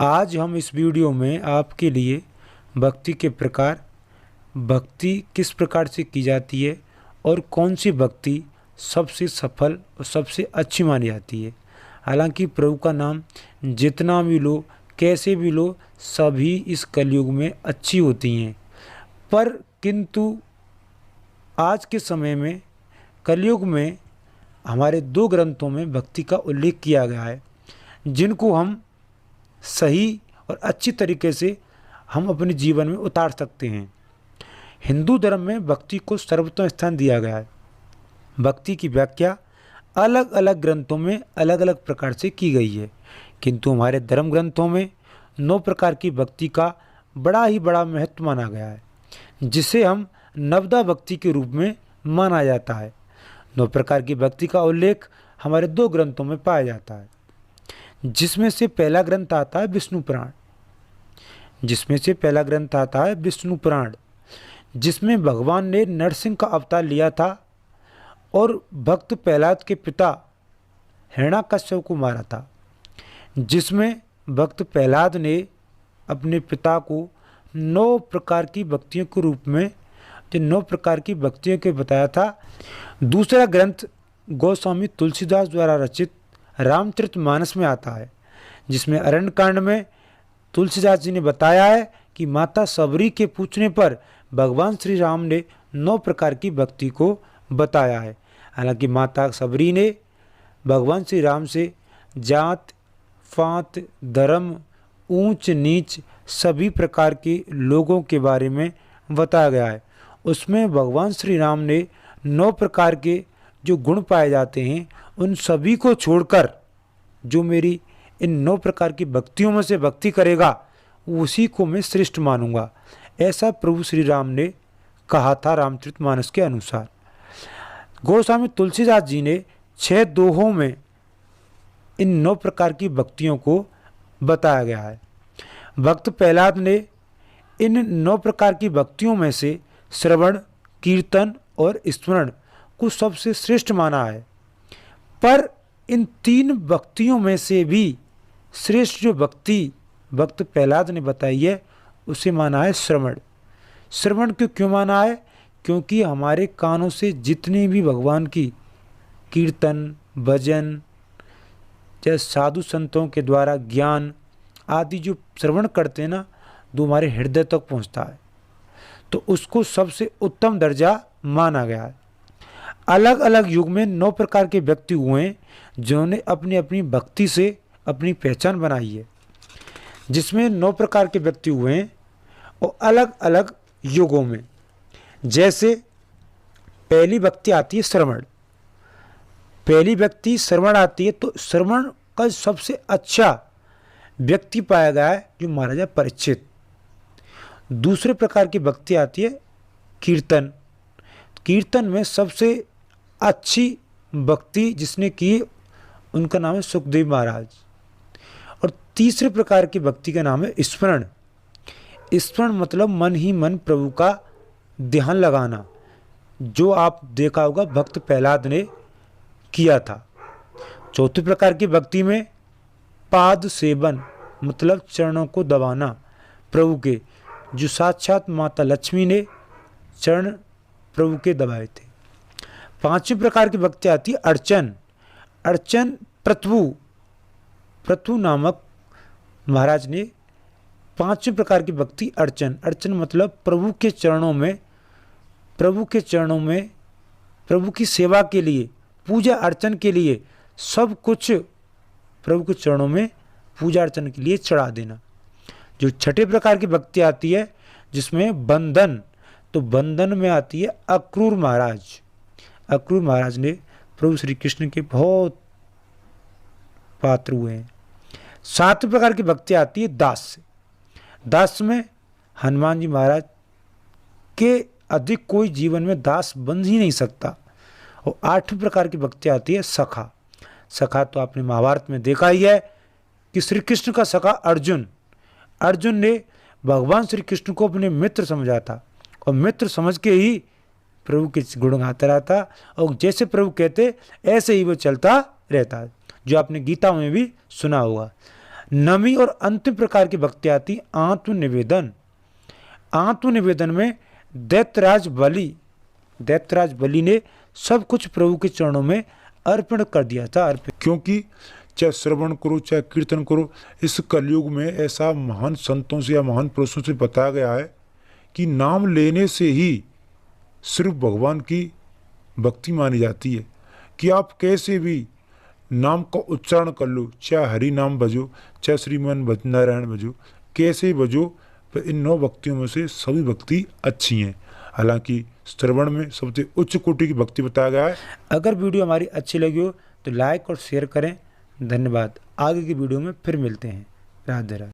आज हम इस वीडियो में आपके लिए भक्ति के प्रकार, भक्ति किस प्रकार से की जाती है और कौन सी भक्ति सबसे सफल और सबसे अच्छी मानी जाती है। हालांकि प्रभु का नाम जितना भी लो, कैसे भी लो, सभी इस कलयुग में अच्छी होती हैं, पर किंतु आज के समय में कलयुग में हमारे दो ग्रंथों में भक्ति का उल्लेख किया गया है, जिनको हम सही और अच्छी तरीके से हम अपने जीवन में उतार सकते हैं। हिंदू धर्म में भक्ति को सर्वोत्तम स्थान दिया गया है। भक्ति की व्याख्या अलग अलग ग्रंथों में अलग अलग प्रकार से की गई है, किंतु हमारे धर्म ग्रंथों में 9 प्रकार की भक्ति का बड़ा महत्व माना गया है, जिसे हम नवदा भक्ति के रूप में माना जाता है। 9 प्रकार की भक्ति का उल्लेख हमारे 2 ग्रंथों में पाया जाता है, जिसमें से पहला ग्रंथ आता है विष्णु पुराण, जिसमें भगवान ने नरसिंह का अवतार लिया था और भक्त प्रहलाद के पिता हिरण्याकश्यप को मारा था, जिसमें भक्त प्रहलाद ने अपने पिता को 9 प्रकार की भक्तियों के रूप में 9 प्रकार की भक्तियों के बताया था। दूसरा ग्रंथ गोस्वामी तुलसीदास द्वारा रचित रामचरितमानस में आता है, जिसमें अरण्यकांड में तुलसीदास जी ने बताया है कि माता सबरी के पूछने पर भगवान श्री राम ने 9 प्रकार की भक्ति को बताया है। हालांकि माता सबरी ने भगवान श्री राम से जात पात धर्म ऊंच नीच सभी प्रकार के लोगों के बारे में बताया गया है। उसमें भगवान श्री राम ने 9 प्रकार के जो गुण पाए जाते हैं, उन सभी को छोड़कर जो मेरी इन 9 प्रकार की भक्तियों में से भक्ति करेगा, उसी को मैं श्रेष्ठ मानूंगा, ऐसा प्रभु श्री राम ने कहा था रामचरितमानस के अनुसार। गोस्वामी तुलसीदास जी ने 6 दोहों में इन 9 प्रकार की भक्तियों को बताया गया है। भक्त प्रहलाद ने इन 9 प्रकार की भक्तियों में से श्रवण, कीर्तन और स्मरण को सबसे श्रेष्ठ माना है, पर इन 3 भक्तियों में से भी श्रेष्ठ जो भक्ति भक्त प्रहलाद ने बताई है, उसे माना है श्रवण। श्रवण क्यों माना है? क्योंकि हमारे कानों से जितने भी भगवान की कीर्तन, भजन, जैसे साधु संतों के द्वारा ज्ञान आदि जो श्रवण करते हैं ना, जो हमारे हृदय तक पहुंचता है, तो उसको सबसे उत्तम दर्जा माना गया है। अलग अलग युग में 9 प्रकार के व्यक्ति हुए हैं, जिन्होंने अपनी अपनी भक्ति से अपनी पहचान बनाई है, जिसमें 9 प्रकार के व्यक्ति हुए हैं और अलग अलग युगों में। जैसे पहली भक्ति आती है श्रवण। पहली व्यक्ति श्रवण आती है, तो श्रवण का सबसे अच्छा व्यक्ति पाया गया है जो महाराजा परीक्षित। दूसरे प्रकार की भक्ति आती है कीर्तन। कीर्तन में सबसे अच्छी भक्ति जिसने की, उनका नाम है सुखदेव महाराज। और तीसरे प्रकार की भक्ति का नाम है स्मरण। स्मरण मतलब मन ही मन प्रभु का ध्यान लगाना, जो आप देखा होगा भक्त प्रहलाद ने किया था। चौथे प्रकार की भक्ति में पाद सेवन मतलब चरणों को दबाना प्रभु के, जो साक्षात माता लक्ष्मी ने चरण प्रभु के दबाए थे। 5वें प्रकार की भक्ति आती है अर्चन। अर्चन पृथु नामक महाराज ने 5वें प्रकार की भक्ति अर्चन मतलब प्रभु के चरणों में प्रभु की सेवा के लिए, पूजा अर्चन के लिए सब कुछ प्रभु के चरणों में पूजा अर्चन के लिए चढ़ा देना। जो 6ठे प्रकार की भक्ति आती है, जिसमें बंधन, तो बंधन में आती है अक्रूर महाराज। अक्रूर महाराज ने प्रभु श्री कृष्ण के बहुत पात्र हुए हैं। 7वें प्रकार की भक्ति आती है दास। दास में हनुमान जी महाराज के अधिक कोई जीवन में दास बन ही नहीं सकता। और 8वें प्रकार की भक्ति आती है सखा। सखा तो आपने महाभारत में देखा ही है कि श्री कृष्ण का सखा अर्जुन ने भगवान श्री कृष्ण को अपने मित्र समझा था, और मित्र समझ के ही प्रभु के गुण गाता रहता, और जैसे प्रभु कहते ऐसे ही वो चलता रहता है, जो आपने गीता में भी सुना होगा। नवी और अंतिम प्रकार की भक्ति आती आत्मनिवेदन। आत्मनिवेदन में दैत्यराज बलि ने सब कुछ प्रभु के चरणों में अर्पण कर दिया था। क्योंकि चाहे श्रवण करो चाहे कीर्तन करो, इस कलयुग में ऐसा महान संतों से या महान पुरुषों से बताया गया है कि नाम लेने से ही सिर्फ भगवान की भक्ति मानी जाती है। कि आप कैसे भी नाम का उच्चारण कर लो, चाहे हरि नाम भजो चाहे श्रीमान नारायण भजो, कैसे भजो, पर इन 9 भक्तियों में से सभी भक्ति अच्छी हैं। हालांकि श्रवण में सबसे उच्च कोटि की भक्ति बताया गया है। अगर वीडियो हमारी अच्छी लगी हो तो लाइक और शेयर करें। धन्यवाद। आगे की वीडियो में फिर मिलते हैं। राधे राधे।